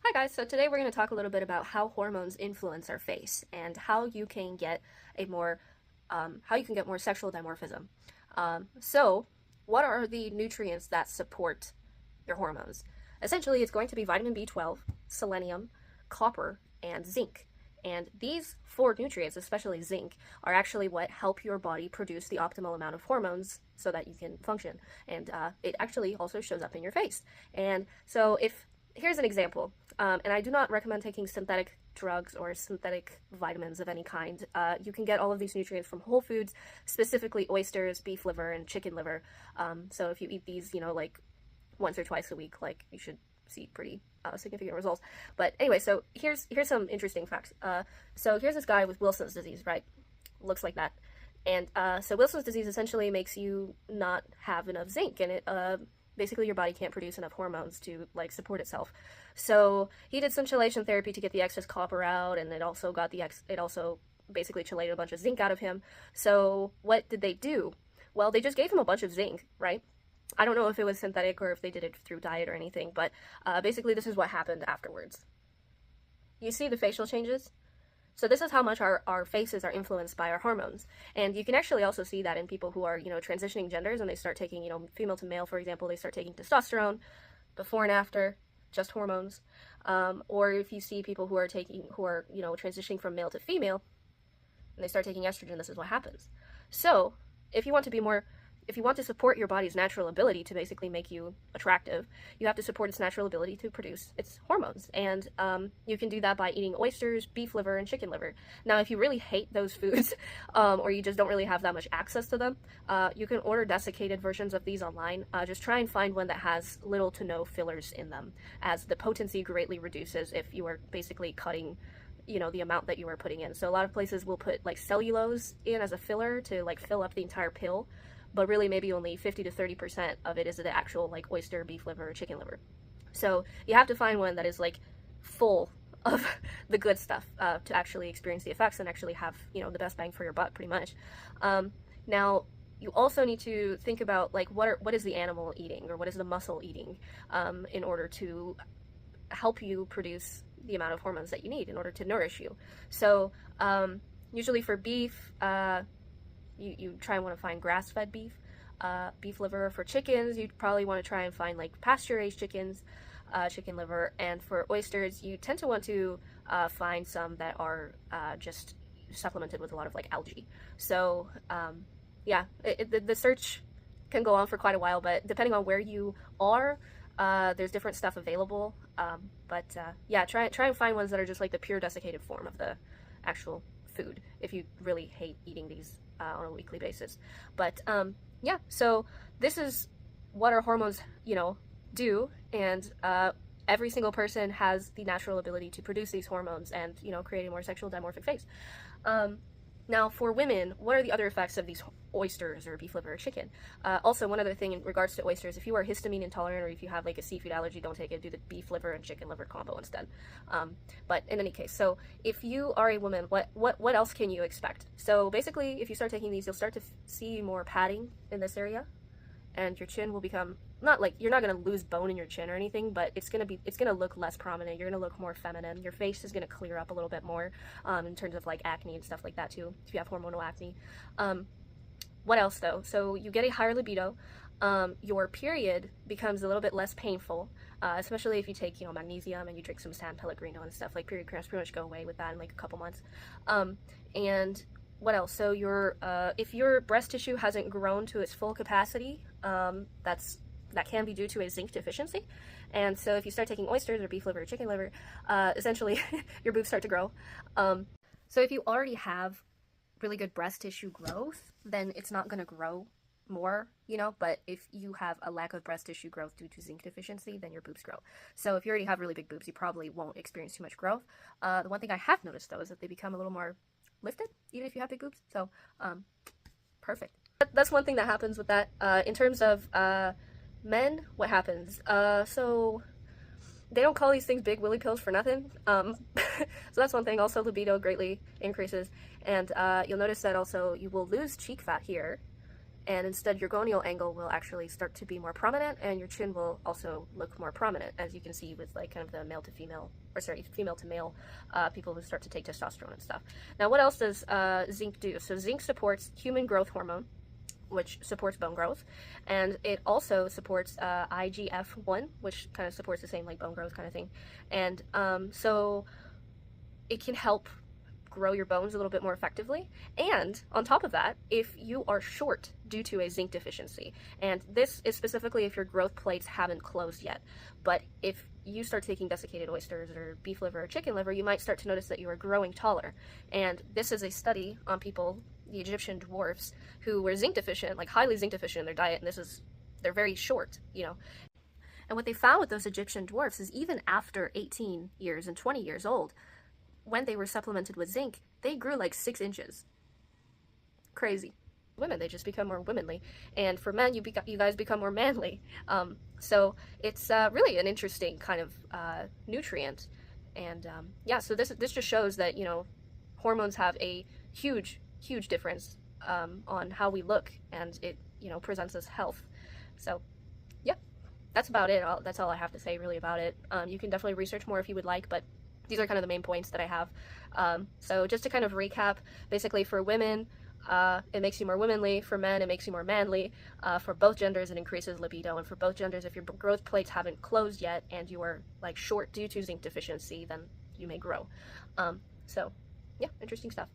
Hi guys, so today we're going to talk a little bit about how hormones influence our face and how you can get more sexual dimorphism. So, what are the nutrients that support your hormones? Essentially, it's going to be vitamin B12, selenium, copper, and zinc. And these four nutrients, especially zinc, are actually what help your body produce the optimal amount of hormones so that you can function. And it actually also shows up in your face. And so, if here's an example, and I do not recommend taking synthetic drugs or synthetic vitamins of any kind. You can get all of these nutrients from whole foods, specifically oysters, beef liver, and chicken liver. So if you eat these, like once or twice a week, like you should see pretty significant results. But anyway, so here's some interesting facts. So here's this guy with Wilson's disease, right? Looks like that. And so Wilson's disease essentially makes you not have enough zinc, and it basically your body can't produce enough hormones to like support itself. So he did some chelation therapy to get the excess copper out, and it also basically chelated a bunch of zinc out of him. So what did they do? Well, they just gave him a bunch of zinc, right? I don't know if it was synthetic or if they did it through diet or anything, but basically this is what happened afterwards. You see the facial changes? So this is how much our faces are influenced by our hormones. And you can actually also see that in people who are, transitioning genders and they start taking, female to male, for example, they start taking testosterone before and after, just hormones. Or if you see people who are transitioning from male to female and they start taking estrogen, this is what happens. So if you want to be more if you want to support your body's natural ability to basically make you attractive, you have to support its natural ability to produce its hormones. And you can do that by eating oysters, beef liver, and chicken liver. Now, if you really hate those foods, or you just don't really have that much access to them, you can order desiccated versions of these online. Just try and find one that has little to no fillers in them, as the potency greatly reduces if you are basically cutting the amount that you are putting in. So a lot of places will put like cellulose in as a filler to like fill up the entire pill, but really maybe only 50 to 30% of it is the actual like oyster, beef liver, or chicken liver. So you have to find one that is like full of the good stuff to actually experience the effects and actually have the best bang for your buck, pretty much. Now you also need to think about like what is the animal eating, or what is the muscle eating, in order to help you produce the amount of hormones that you need in order to nourish you. So usually for beef, you try and want to find grass-fed beef. Beef liver. For chickens, you'd probably want to try and find like pasture-raised chickens, chicken liver. And for oysters, you tend to want to find some that are just supplemented with a lot of like algae. So yeah, the search can go on for quite a while, but depending on where you are, there's different stuff available. But yeah, try and find ones that are just like the pure desiccated form of the actual food if you really hate eating these on a weekly basis. But yeah, so this is what our hormones, do, and every single person has the natural ability to produce these hormones and, create a more sexual dimorphic face. Now, for women, what are the other effects of these oysters or beef liver or chicken? Also, one other thing in regards to oysters, if you are histamine intolerant or if you have like a seafood allergy, don't take it. Do the beef liver and chicken liver combo instead. But in any case, so if you are a woman, what else can you expect? So basically, if you start taking these, you'll start to see more padding in this area, and your chin will become, not like you're not going to lose bone in your chin or anything, but it's going to look less prominent. You're going to look more feminine. Your face is going to clear up a little bit more, in terms of like acne and stuff like that too, if you have hormonal acne. What else though? So you get a higher libido. Your period becomes a little bit less painful, especially if you take magnesium and you drink some San Pellegrino and stuff. Like period cramps pretty much go away with that in like a couple months. And what else? So if your breast tissue hasn't grown to its full capacity, that can be due to a zinc deficiency. And so if you start taking oysters or beef liver or chicken liver, essentially your boobs start to grow. So if you already have really good breast tissue growth, then it's not going to grow more, but if you have a lack of breast tissue growth due to zinc deficiency, then your boobs grow. So if you already have really big boobs, you probably won't experience too much growth. The one thing I have noticed though is that they become a little more lifted, even if you have big boobs. So perfect. That's one thing that happens with that. In terms of men, what happens? So they don't call these things big willy pills for nothing. So that's one thing. Also, libido greatly increases, and you'll notice that also you will lose cheek fat here, and instead your gonial angle will actually start to be more prominent, and your chin will also look more prominent, as you can see with like kind of the male to female, or sorry, female to male people who start to take testosterone and stuff. Now, what else does zinc do? So zinc supports human growth hormone, which supports bone growth, and it also supports IGF-1, which kind of supports the same like bone growth kind of thing, and so it can help grow your bones a little bit more effectively. And on top of that, if you are short due to a zinc deficiency, and this is specifically if your growth plates haven't closed yet, but if you start taking desiccated oysters or beef liver or chicken liver, you might start to notice that you are growing taller. And this is a study on people, the Egyptian dwarfs, who were zinc deficient, like highly zinc deficient in their diet, and they're very short, you know. And what they found with those Egyptian dwarfs is even after 18 years and 20 years old, when they were supplemented with zinc, they grew like 6 inches. Crazy. Women, they just become more womanly, and for men, you guys become more manly. So it's really an interesting kind of nutrient, and yeah. So this just shows that, you know, hormones have a huge difference on how we look, and it, you know, presents us health. So yeah, that's about it. That's all I have to say really about it. You can definitely research more if you would like, but these are kind of the main points that I have. So just to kind of recap, basically for women, it makes you more womanly. For men, it makes you more manly. For both genders, it increases libido. And for both genders, if your growth plates haven't closed yet and you are like short due to zinc deficiency, then you may grow. So yeah, interesting stuff.